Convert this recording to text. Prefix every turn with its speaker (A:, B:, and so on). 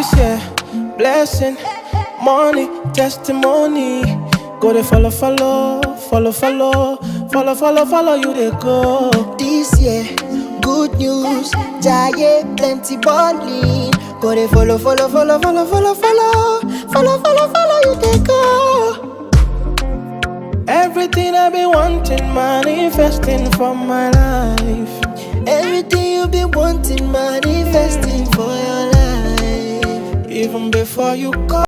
A: This year, blessing, money, testimony. Go to follow, follow, follow, follow, follow, follow, follow you they go.
B: This year, good news, giant plenty balling. Go they follow, follow, follow, follow, follow, follow, follow, follow, follow you they go.
A: Everything I've been wanting, manifesting for my life.
B: Everything you been wanting, manifesting for your life.
A: Even before you call.